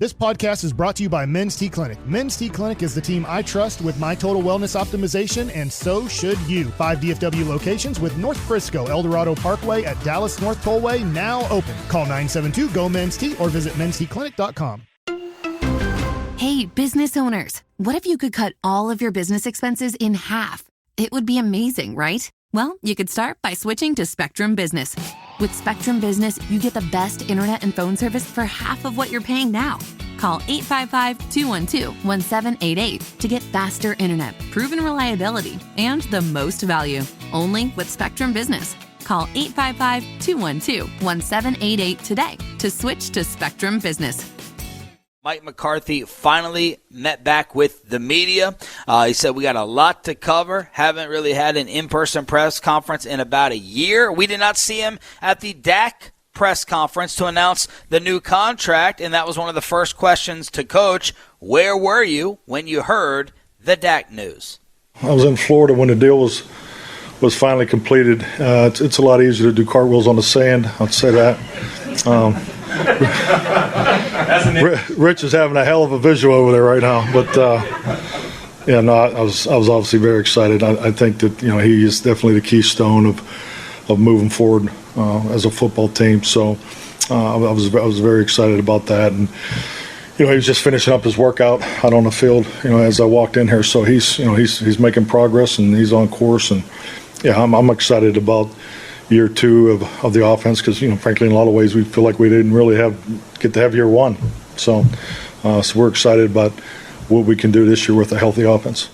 This podcast is brought to you by Men's T Clinic. Men's T Clinic is the team I trust with my total wellness optimization, and so should you. 5 DFW locations with North Frisco, El Dorado Parkway at Dallas North Tollway now open. Call 972-GO-MEN'S-T or visit mensteclinic.com. Hey, business owners, what if you could cut all of your business expenses in half? It would be amazing, right? Well, you could start by switching to Spectrum Business. With Spectrum Business, you get the best internet and phone service for half of what you're paying now. Call 855-212-1788 to get faster internet, proven reliability, and the most value. Only with Spectrum Business. Call 855-212-1788 today to switch to Spectrum Business. Mike McCarthy finally met back with the media. He said, we got a lot to cover. Haven't really had an in-person press conference in about a year. We did not see him at the Dak press conference to announce the new contract, and that was one of the first questions to Coach. Where were you when you heard the Dak news? I was in Florida when the deal was finally completed. It's a lot easier to do cartwheels on the sand, I'd say that. Rich is having a hell of a visual over there right now, but I was obviously very excited. I think that he is definitely the keystone of moving forward as a football team. So I was very excited about that, and he was just finishing up his workout out on the field as I walked in here. So he's making progress and he's on course, and I'm excited about year two of the offense because frankly in a lot of ways we feel like we didn't really get to have year one. So we're excited about what we can do this year with a healthy offense.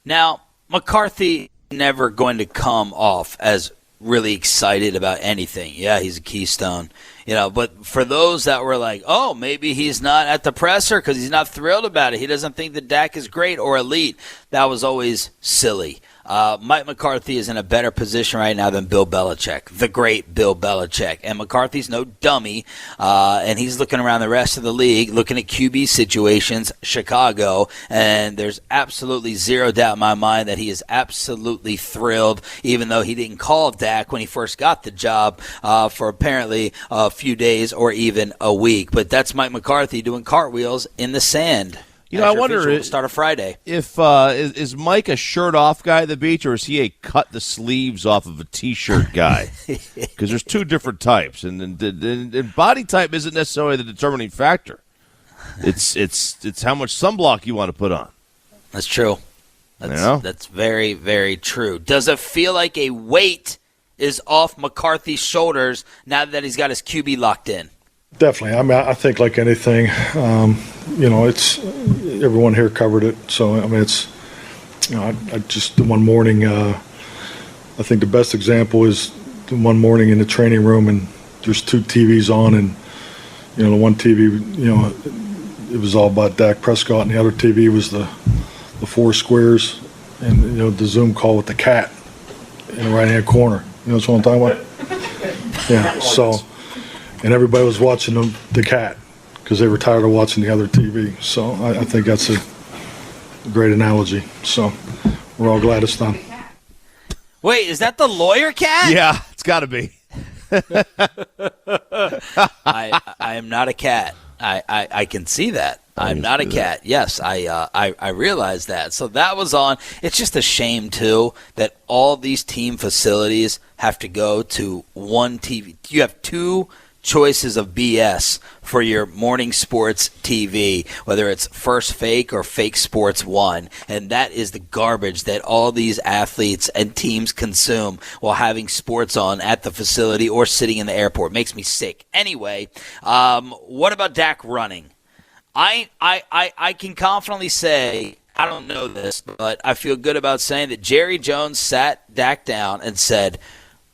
Now, McCarthy never going to come off as really excited about anything. Yeah, he's a keystone. But for those that were like, oh, maybe he's not at the presser because he's not thrilled about it. He doesn't think that Dak is great or elite. That was always silly. Mike McCarthy is in a better position right now than Bill Belichick, the great Bill Belichick. And McCarthy's no dummy, and he's looking around the rest of the league, looking at QB situations, Chicago, and there's absolutely zero doubt in my mind that he is absolutely thrilled, even though he didn't call Dak when he first got the job for apparently a few days or even a week. But that's Mike McCarthy doing cartwheels in the sand. I wonder start of Friday. If is Mike a shirt-off guy at the beach, or is he a cut-the-sleeves-off of a T-shirt guy? Because there's two different types, and body type isn't necessarily the determining factor. It's how much sunblock you want to put on. That's true. That's very, very true. Does it feel like a weight is off McCarthy's shoulders now that he's got his QB locked in? Definitely. I mean, I think like anything, it's everyone here covered it. So I mean, it's I just one morning. I think the best example is the one morning in the training room, and there's two TVs on, and the one TV, it was all about Dak Prescott, and the other TV was the four squares, and the Zoom call with the cat in the right-hand corner. What I'm talking about? Yeah. So. And everybody was watching the cat because they were tired of watching the other TV. So I think that's a great analogy. So we're all glad it's done. Wait, is that the lawyer cat? Yeah, it's got to be. I am not a cat. I can see that. I'm not a cat. Yes, I realize that. So that was on. It's just a shame, too, that all these team facilities have to go to one TV. You have two choices of BS for your morning sports TV, whether it's First Fake or Fake Sports 1, and that is the garbage that all these athletes and teams consume while having sports on at the facility or sitting in the airport. Makes me sick. Anyway, what about Dak running? I can confidently say, I don't know this, but I feel good about saying that Jerry Jones sat Dak down and said,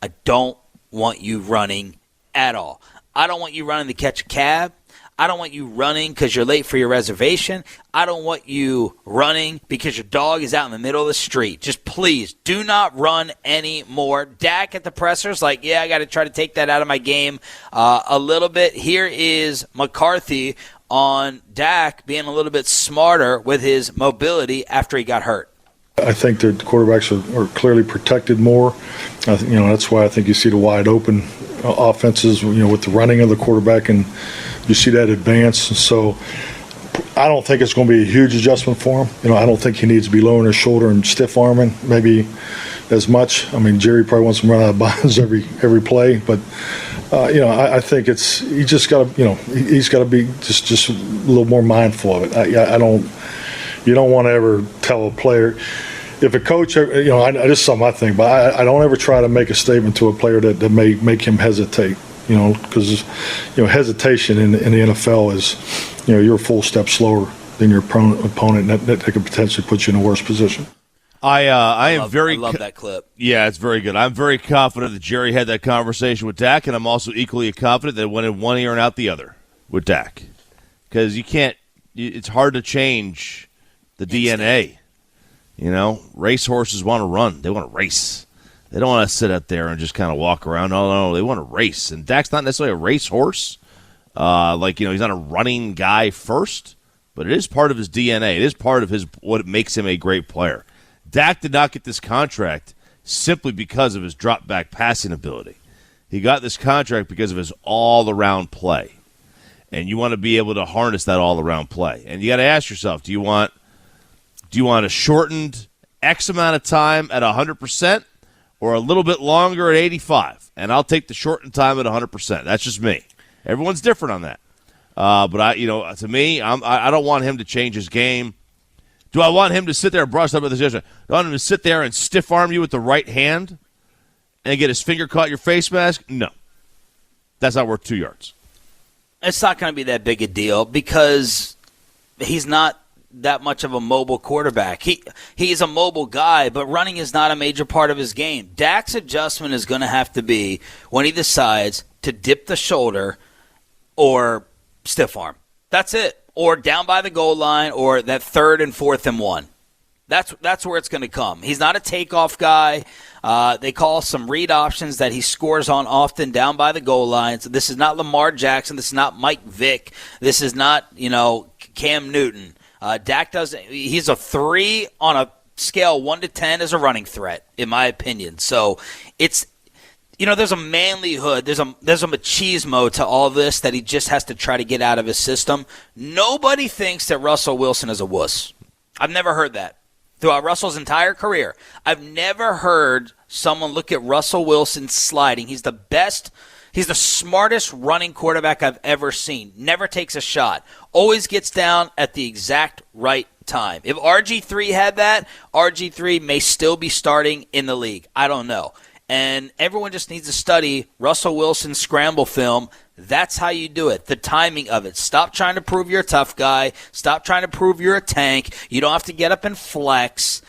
I don't want you running at all. I don't want you running to catch a cab. I don't want you running because you're late for your reservation. I don't want you running because your dog is out in the middle of the street. Just please do not run anymore. Dak at the presser's like, I got to try to take that out of my game a little bit. Here is McCarthy on Dak being a little bit smarter with his mobility after he got hurt. I think the quarterbacks are clearly protected more. That's why I think you see the wide open offenses, with the running of the quarterback and you see that advance. So I don't think it's going to be a huge adjustment for him. I don't think he needs to be lowering his shoulder and stiff arming maybe as much. I mean, Jerry probably wants him to run out of bounds every play, but I think he just got to he's got to be just a little more mindful of it. You don't want to ever tell a player. If a coach, just something I think, but I don't ever try to make a statement to a player that may make him hesitate. Because hesitation in the NFL is, you're a full step slower than your opponent, and that could potentially put you in a worse position. I love that clip. Yeah, it's very good. I'm very confident that Jerry had that conversation with Dak, and I'm also equally confident that it went in one ear and out the other with Dak. Because it's hard to change the DNA. Racehorses want to run. They want to race. They don't want to sit out there and just kind of walk around. No, they want to race. And Dak's not necessarily a racehorse. He's not a running guy first, but it is part of his DNA. It is part of what makes him a great player. Dak did not get this contract simply because of his drop-back passing ability. He got this contract because of his all-around play. And you want to be able to harness that all-around play. And you got to ask yourself, do you want a shortened X amount of time at 100%? Or a little bit longer at 85, and I'll take the shortened time at 100%. That's just me. Everyone's different on that. But to me, I don't want him to change his game. Do I want him to sit there and brush up with this issue? Do I want him to sit there and stiff arm you with the right hand and get his finger caught in your face mask? No, that's not worth 2 yards. It's not going to be that big a deal because he's not that much of a mobile quarterback. He's a mobile guy, but running is not a major part of his game. Dak's adjustment is going to have to be when he decides to dip the shoulder or stiff arm. That's it. Or down by the goal line or that 3rd and 4th and 1. That's where it's going to come. He's not a takeoff guy. They call some read options that he scores on often down by the goal line. So this is not Lamar Jackson. This is not Mike Vick. This is not, Cam Newton. Dak he's a 3 on a scale 1 to 10 as a running threat, in my opinion. So it's, there's a manlyhood, there's a machismo to all this that he just has to try to get out of his system. Nobody thinks that Russell Wilson is a wuss. I've never heard that. Throughout Russell's entire career, I've never heard someone look at Russell Wilson sliding. He's the best. He's the smartest running quarterback I've ever seen. Never takes a shot. Always gets down at the exact right time. If RG3 had that, RG3 may still be starting in the league. I don't know. And everyone just needs to study Russell Wilson's scramble film. That's how you do it. The timing of it. Stop trying to prove you're a tough guy. Stop trying to prove you're a tank. You don't have to get up and flex.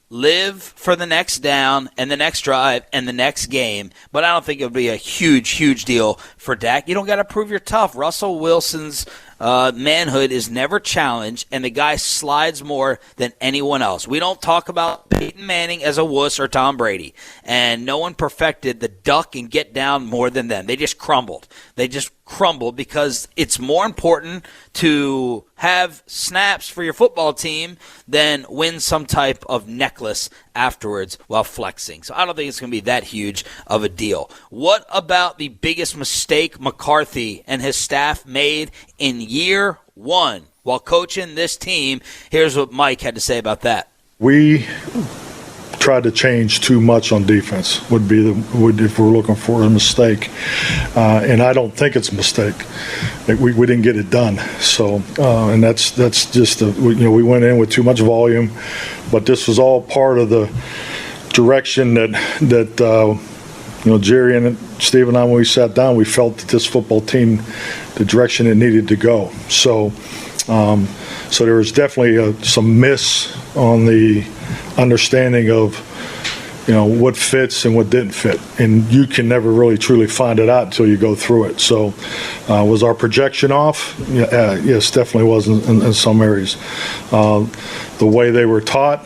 Live for the next down and the next drive and the next game. But I don't think it would be a huge, huge deal for Dak. You don't got to prove you're tough. Russell Wilson's manhood is never challenged, and the guy slides more than anyone else. We don't talk about Peyton Manning as a wuss or Tom Brady, and no one perfected the duck and get down more than them. They just crumbled. They just crumbled because it's more important to have snaps for your football team than win some type of necklace afterwards while flexing. So I don't think it's going to be that huge of a deal. What about the biggest mistake McCarthy and his staff made in year one while coaching this team? Here's what Mike had to say about that. We tried to change too much on defense if we're looking for a mistake, and I don't think it's a mistake. We didn't get it done, so and that's just we went in with too much volume, but this was all part of the direction that Jerry and Steve and I, when we sat down, we felt that this football team, the direction it needed to go. So there was definitely some miss on the understanding of what fits and what didn't fit, and you can never really truly find it out until you go through it. So was our projection off? Yes, definitely was in some areas. The way they were taught,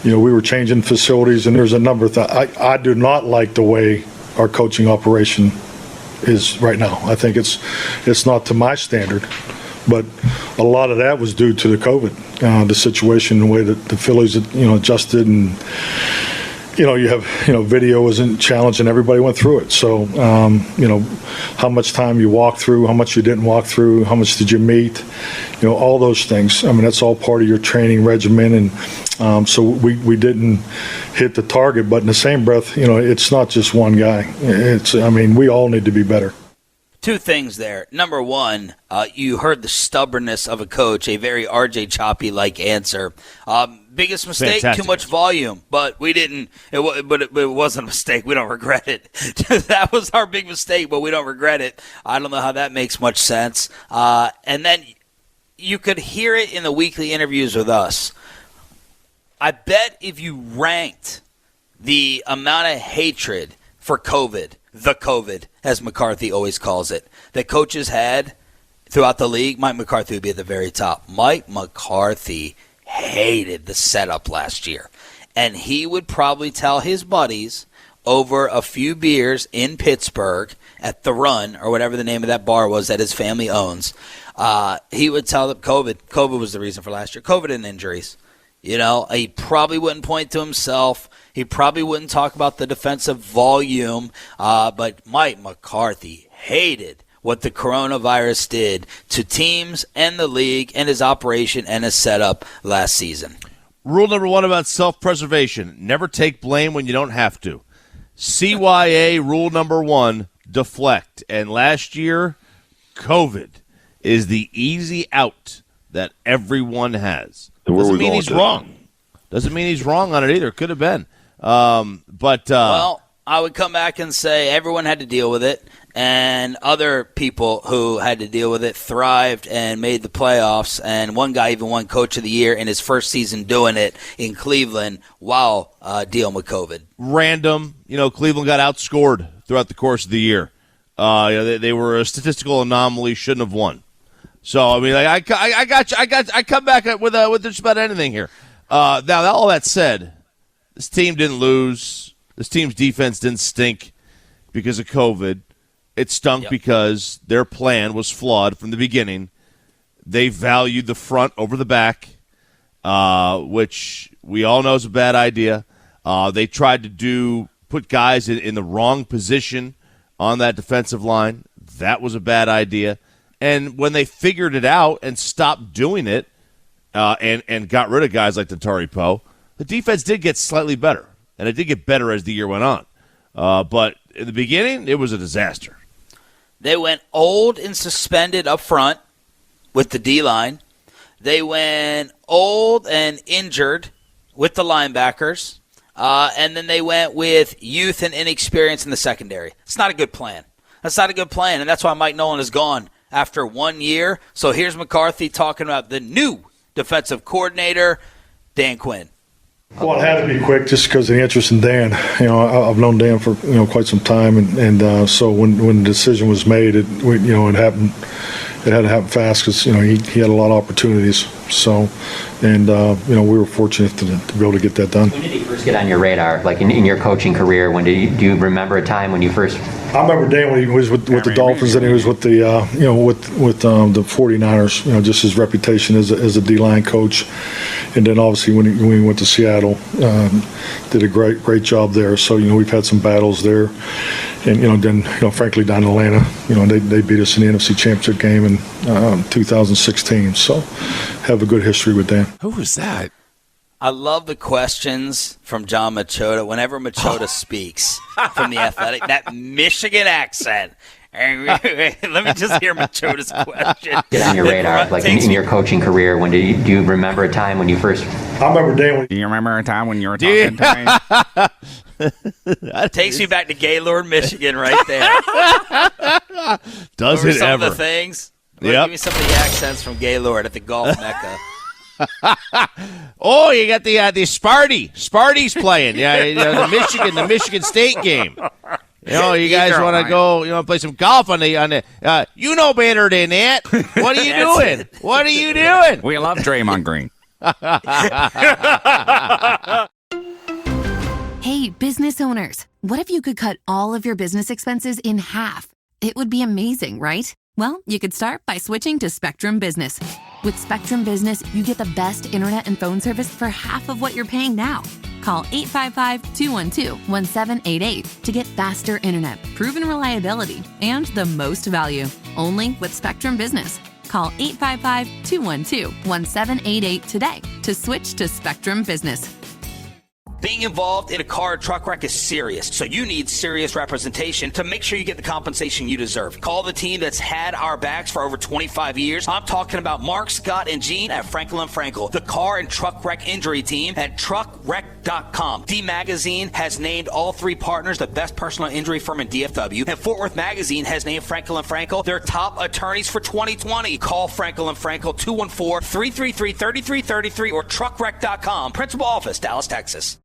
we were changing facilities, and there's a number of things. I do not like the way our coaching operation is right now. I think it's not to my standard. But a lot of that was due to the COVID, the situation, the way that the Phillies, adjusted, and you have, video isn't challenged and everybody went through it. So, how much time you walk through, how much you didn't walk through, how much did you meet, all those things. I mean, that's all part of your training regimen. And so we didn't hit the target, but in the same breath, it's not just one guy. We all need to be better. Two things there. Number one, you heard the stubbornness of a coach, a very R.J. Choppy-like answer. Biggest mistake, Fantastic. too much volume, but we didn't. It wasn't a mistake. We don't regret it. That was our big mistake, but we don't regret it. I don't know how that makes much sense. And then you could hear it in the weekly interviews with us. I bet if you ranked the amount of hatred for COVID, the COVID, as McCarthy always calls it, that coaches had throughout the league, Mike McCarthy would be at the very top. Mike McCarthy hated the setup last year. And he would probably tell his buddies over a few beers in Pittsburgh at the Run, or whatever the name of that bar was that his family owns, he would tell them COVID was the reason for last year. COVID and injuries. He probably wouldn't point to himself. He probably wouldn't talk about the defensive volume. But Mike McCarthy hated what the coronavirus did to teams and the league and his operation and his setup last season. Rule number one about self-preservation: never take blame when you don't have to. CYA rule number one: deflect. And last year, COVID is the easy out that everyone has. Doesn't mean he's wrong. Doesn't mean he's wrong on it either. Could have been. Well, I would come back and say everyone had to deal with it, and other people who had to deal with it thrived and made the playoffs, and one guy even won Coach of the Year in his first season doing it in Cleveland while dealing with COVID. Random. Cleveland got outscored throughout the course of the year. They were a statistical anomaly, shouldn't have won. So, I got you. I come back with just about anything here. Now, all that said, this team didn't lose. This team's defense didn't stink because of COVID. It stunk because their plan was flawed from the beginning. They valued the front over the back, which we all know is a bad idea. They tried to put guys in the wrong position on that defensive line. That was a bad idea. And when they figured it out and stopped doing it and got rid of guys like Tari Poe, the defense did get slightly better. And it did get better as the year went on. But in the beginning, it was a disaster. They went old and suspended up front with the D-line. They went old and injured with the linebackers. And then they went with youth and inexperience in the secondary. It's not a good plan. That's not a good plan, and that's why Mike Nolan is gone after 1 year. So here's McCarthy talking about the new defensive coordinator, Dan Quinn. Well, it had to be quick just because of the interest in Dan. I've known Dan for quite some time, and so when the decision was made, it happened. It had to happen fast because he had a lot of opportunities. So, and we were fortunate to be able to get that done. When did he first get on your radar? Like in your coaching career, do you remember a time when you first? I remember Dan when he was with the Dolphins, and he was with the with the 49ers. Just his reputation as a D-line coach, and then obviously when he went to Seattle, did a great job there. So we've had some battles there, and then frankly down in Atlanta, they beat us in the NFC Championship game in 2016. So have a good history with Dan. Who was that? I love the questions from John Machota. Whenever Machota speaks from the Athletic, that Michigan accent. Let me just hear Machota's question. Get on your radar, like in your coaching career. Do you remember a time when you first? I remember Dan. Do you remember a time when you were talking to me? That takes me back to Gaylord, Michigan, right there. Does Remember it some ever? of the things? Yep. Give me some of the accents from Gaylord at the golf mecca. Oh, you got the Sparty. Sparty's playing. Yeah, the Michigan State game. You guys want to go, play some golf on the better than that. What are you doing? What are you doing? We love Draymond Green. Hey, business owners, what if you could cut all of your business expenses in half? It would be amazing, right? Well, you could start by switching to Spectrum Business. With Spectrum Business, you get the best internet and phone service for half of what you're paying now. Call 855-212-1788 to get faster internet, proven reliability, and the most value. Only with Spectrum Business. Call 855-212-1788 today to switch to Spectrum Business. Being involved in a car or truck wreck is serious, so you need serious representation to make sure you get the compensation you deserve. Call the team that's had our backs for over 25 years. I'm talking about Mark, Scott, and Gene at Frankel & Frankel, the car and truck wreck injury team at truckwreck.com. D Magazine has named all three partners the best personal injury firm in DFW, and Fort Worth Magazine has named Frankel & Frankel their top attorneys for 2020. Call Frankel & Frankel 214-333-3333 or truckwreck.com. Principal office, Dallas, Texas.